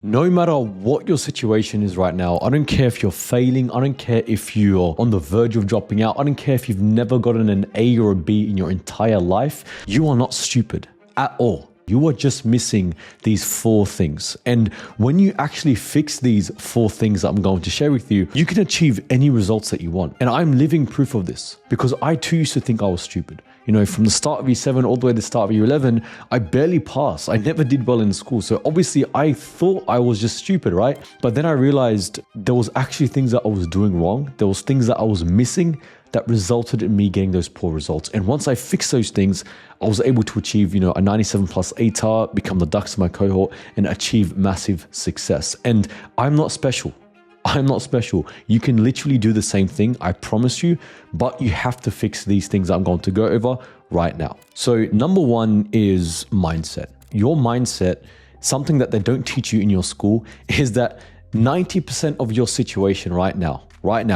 No matter what your situation is right now, I don't care if you're failing, I don't care if you're on the verge of dropping out, I don't care if you've never gotten an A or a B in your entire life, you are not stupid at all. You are just missing these 4 things. And when you actually fix these 4 things that I'm going to share with you, you can achieve any results that you want. And I'm living proof of this because I too used to think I was stupid. You know, from the start of year 7 all the way to the start of year 11, I barely passed. I never did well in school. So obviously I thought I was just stupid, right? But then I realized there was actually things that I was doing wrong. There was things that I was missing that resulted in me getting those poor results. And once I fixed those things, I was able to achieve, a 97 plus ATAR, become the Dux of my cohort, and achieve massive success. And I'm not special. I'm not special. You can literally do the same thing, I promise you, but you have to fix these things I'm going to go over right now. So number 1 is mindset. Your mindset, something that they don't teach you in your school, is that 90% of your situation right now,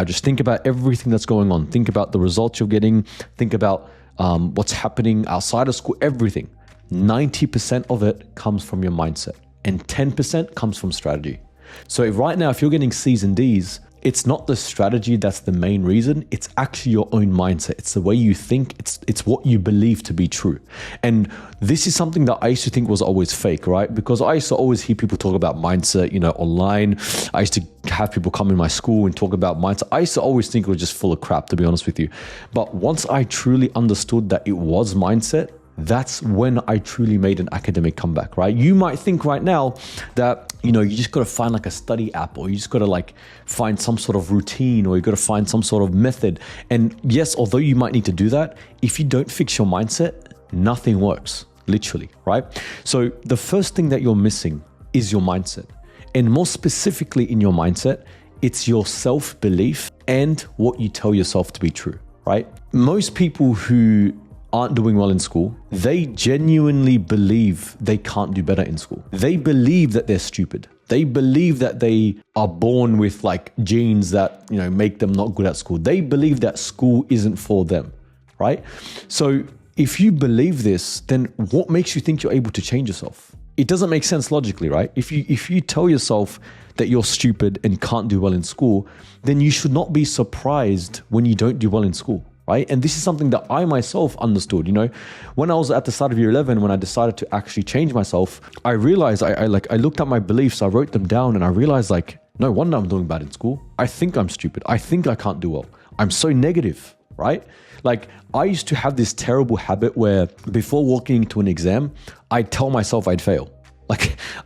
just think about everything that's going on. Think about the results you're getting. Think about what's happening outside of school, everything. 90% of it comes from your mindset and 10% comes from strategy. So right now, if you're getting C's and D's, it's not the strategy that's the main reason. It's actually your own mindset. It's the way you think. It's what you believe to be true. And this is something that I used to think was always fake, right? Because I used to always hear people talk about mindset, online. I used to have people come in my school and talk about mindset. I used to always think it was just full of crap, to be honest with you. But once I truly understood that it was mindset, that's when I truly made an academic comeback, right? You might think right now that, you just got to find like a study app, or you just got to find some sort of routine, or you got to find some sort of method. And yes, although you might need to do that, if you don't fix your mindset, nothing works, literally, right? So the first thing that you're missing is your mindset. And more specifically in your mindset, it's your self-belief and what you tell yourself to be true, right? Most people who aren't doing well in school, they genuinely believe they can't do better in school. They believe that they're stupid. They believe that they are born with genes that, make them not good at school. They believe that school isn't for them, right? So if you believe this, then what makes you think you're able to change yourself? It doesn't make sense logically, right? If you tell yourself that you're stupid and can't do well in school, then you should not be surprised when you don't do well in school. Right? And this is something that I myself understood, when I was at the start of year 11, when I decided to actually change myself, I realized I looked at my beliefs, I wrote them down, and I realized no wonder I'm doing bad in school. I think I'm stupid. I think I can't do well. I'm so negative, right? I used to have this terrible habit where before walking into an exam, I'd tell myself I'd fail.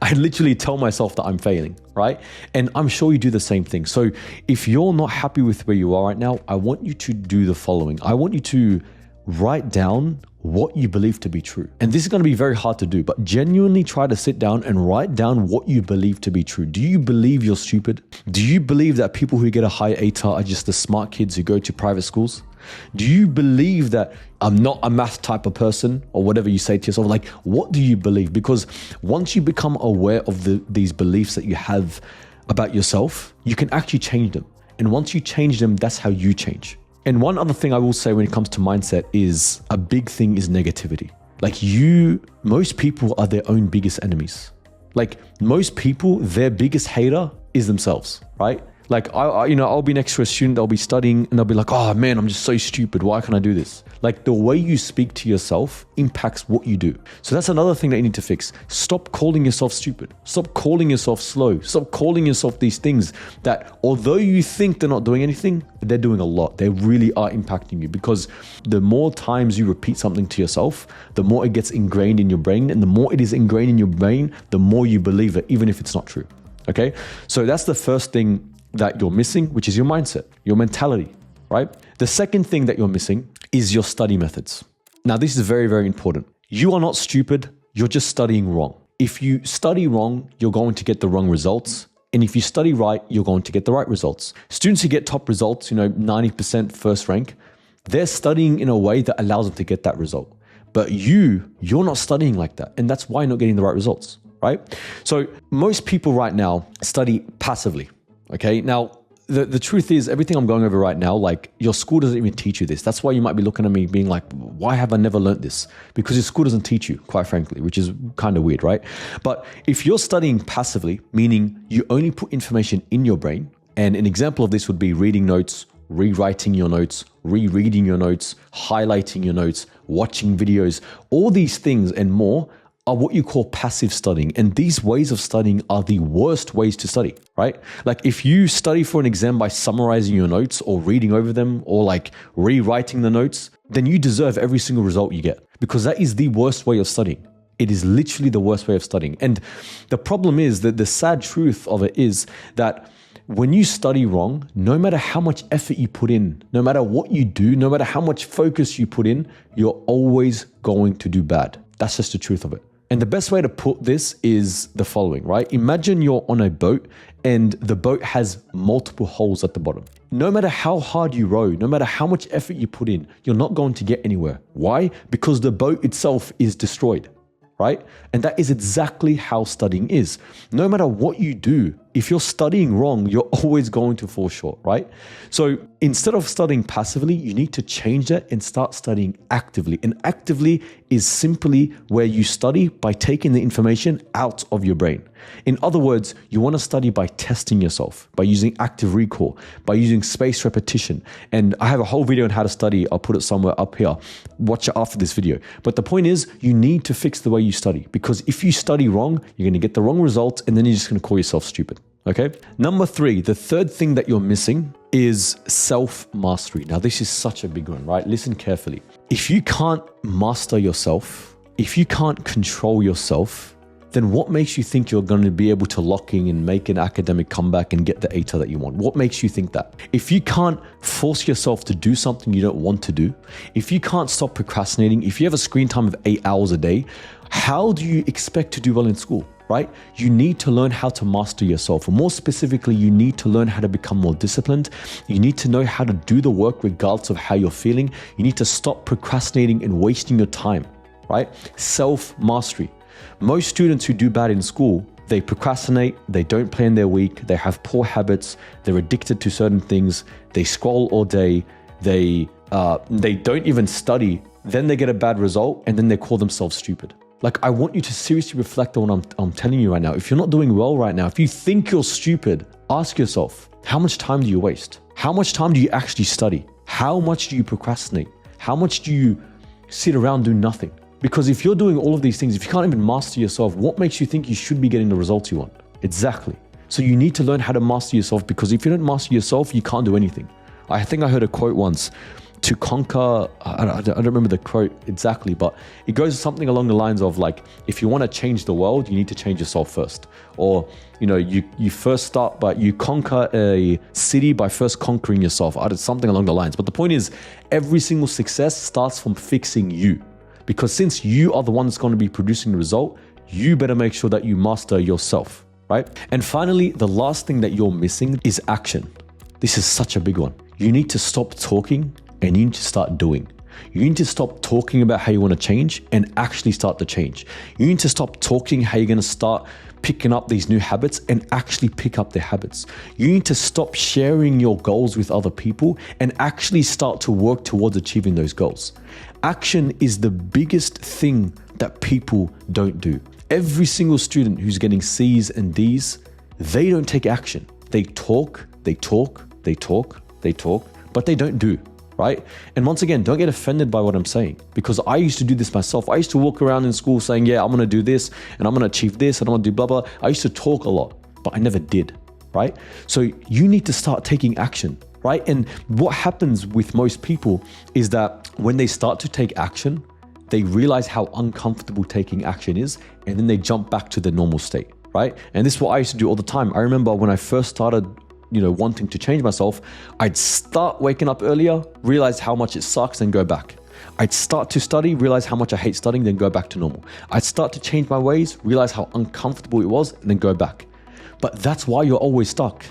I literally tell myself that I'm failing, right? And I'm sure you do the same thing. So if you're not happy with where you are right now, I want you to do the following. I want you to write down what you believe to be true. And this is going to be very hard to do, but genuinely try to sit down and write down what you believe to be true. Do you believe you're stupid? Do you believe that people who get a high ATAR are just the smart kids who go to private schools? Do you believe that I'm not a math type of person, or whatever you say to yourself? What do you believe? Because once you become aware of these beliefs that you have about yourself, you can actually change them. And once you change them, that's how you change. And one other thing I will say when it comes to mindset is a big thing is negativity. Most people are their own biggest enemies. Most people, their biggest hater is themselves, right? I'll be next to a student, they'll be studying and they'll be like, oh man, I'm just so stupid. Why can't I do this? The way you speak to yourself impacts what you do. So that's another thing that you need to fix. Stop calling yourself stupid. Stop calling yourself slow. Stop calling yourself these things that although you think they're not doing anything, they're doing a lot. They really are impacting you, because the more times you repeat something to yourself, the more it gets ingrained in your brain. And the more it is ingrained in your brain, the more you believe it, even if it's not true. Okay? So that's the first thing that you're missing, which is your mindset, your mentality, right? The second thing that you're missing is your study methods. Now, this is very, very important. You are not stupid. You're just studying wrong. If you study wrong, you're going to get the wrong results. And if you study right, you're going to get the right results. Students who get top results, 90% first rank, they're studying in a way that allows them to get that result. But you're not studying like that. And that's why you're not getting the right results, right? So most people right now study passively. Okay, now the truth is, everything I'm going over right now, like your school doesn't even teach you this. That's why you might be looking at me being like, why have I never learned this? Because your school doesn't teach you, quite frankly, which is kind of weird, right? But if you're studying passively, meaning you only put information in your brain, and an example of this would be reading notes, rewriting your notes, rereading your notes, highlighting your notes, watching videos, all these things and more are what you call passive studying. And these ways of studying are the worst ways to study, right? Like if you study for an exam by summarizing your notes or reading over them or like rewriting the notes, then you deserve every single result you get, because that is the worst way of studying. It is literally the worst way of studying. And the problem is that the sad truth of it is that when you study wrong, no matter how much effort you put in, no matter what you do, no matter how much focus you put in, you're always going to do bad. That's just the truth of it. And the best way to put this is the following, right? Imagine you're on a boat and the boat has multiple holes at the bottom. No matter how hard you row, no matter how much effort you put in, you're not going to get anywhere. Why? Because the boat itself is destroyed, right? And that is exactly how studying is. No matter what you do, if you're studying wrong, you're always going to fall short, right? So instead of studying passively, you need to change that and start studying actively. And actively is simply where you study by taking the information out of your brain. In other words, you want to study by testing yourself, by using active recall, by using spaced repetition. And I have a whole video on how to study. I'll put it somewhere up here. Watch it after this video. But the point is, you need to fix the way you study, because if you study wrong, you're going to get the wrong results and then you're just going to call yourself stupid. Okay. Number 3, the third thing that you're missing is self-mastery. Now, this is such a big one, right? Listen carefully. If you can't master yourself, if you can't control yourself, then what makes you think you're going to be able to lock in and make an academic comeback and get the ATAR that you want? What makes you think that? If you can't force yourself to do something you don't want to do, if you can't stop procrastinating, if you have a screen time of 8 hours a day, how do you expect to do well in school? Right? You need to learn how to master yourself. Or more specifically, you need to learn how to become more disciplined. You need to know how to do the work regardless of how you're feeling. You need to stop procrastinating and wasting your time, right? Self-mastery. Most students who do bad in school, they procrastinate, they don't plan their week, they have poor habits, they're addicted to certain things, they scroll all day, they don't even study, then they get a bad result, and then they call themselves stupid. Like, I want you to seriously reflect on what I'm telling you right now. If you're not doing well right now, if you think you're stupid, ask yourself, how much time do you waste? How much time do you actually study? How much do you procrastinate? How much do you sit around do nothing? Because if you're doing all of these things, if you can't even master yourself, what makes you think you should be getting the results you want? Exactly. So you need to learn how to master yourself, because if you don't master yourself, you can't do anything. I think I heard a quote once, to conquer, I don't remember the quote exactly, but it goes something along the lines of like, if you want to change the world, you need to change yourself first. Or, you first start, but you conquer a city by first conquering yourself. Something along the lines. But the point is, every single success starts from fixing you. Because since you are the one that's going to be producing the result, you better make sure that you master yourself, right? And finally, the last thing that you're missing is action. This is such a big one. You need to stop talking and you need to start doing. You need to stop talking about how you want to change and actually start the change. You need to stop talking how you're going to start picking up these new habits and actually pick up their habits. You need to stop sharing your goals with other people and actually start to work towards achieving those goals. Action is the biggest thing that people don't do. Every single student who's getting C's and D's, they don't take action. They talk, but they don't do. Right? And once again, don't get offended by what I'm saying, because I used to do this myself. I used to walk around in school saying, yeah, I'm going to do this and I'm going to achieve this and I'm going to do blah, blah. I used to talk a lot, but I never did. Right? So you need to start taking action. Right? And what happens with most people is that when they start to take action, they realize how uncomfortable taking action is, and then they jump back to the normal state. Right? And this is what I used to do all the time. I remember when I first started wanting to change myself, I'd start waking up earlier, realize how much it sucks, then go back. I'd start to study, realize how much I hate studying, then go back to normal. I'd start to change my ways, realize how uncomfortable it was, and then go back. But that's why you're always stuck.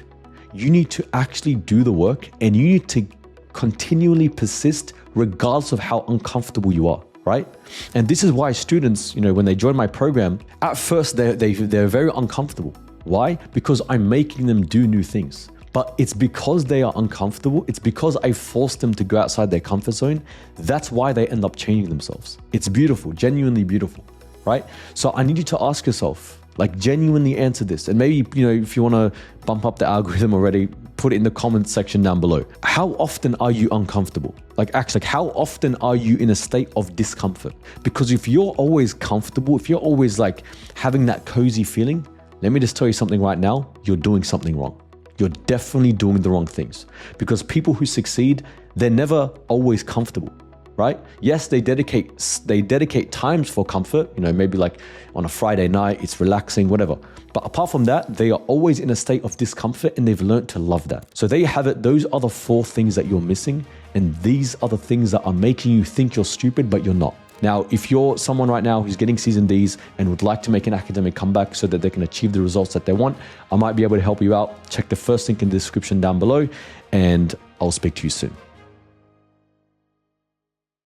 You need to actually do the work, and you need to continually persist regardless of how uncomfortable you are, right? And this is why students, when they join my program, at first they're very uncomfortable. Why? Because I'm making them do new things. But it's because they are uncomfortable. It's because I forced them to go outside their comfort zone. That's why they end up changing themselves. It's beautiful, genuinely beautiful, right? So I need you to ask yourself, like genuinely answer this. And maybe, if you want to bump up the algorithm already, put it in the comments section down below. How often are you uncomfortable? Like how often are you in a state of discomfort? Because if you're always comfortable, if you're always like having that cozy feeling, let me just tell you something right now, you're doing something wrong. You're definitely doing the wrong things, because people who succeed, they're never always comfortable, right? Yes, they dedicate times for comfort, maybe like on a Friday night, it's relaxing, whatever. But apart from that, they are always in a state of discomfort, and they've learned to love that. So there you have it. Those are the 4 things that you're missing. And these are the things that are making you think you're stupid, but you're not. Now, if you're someone right now who's getting C's and D's and would like to make an academic comeback so that they can achieve the results that they want, I might be able to help you out. Check the first link in the description down below, and I'll speak to you soon.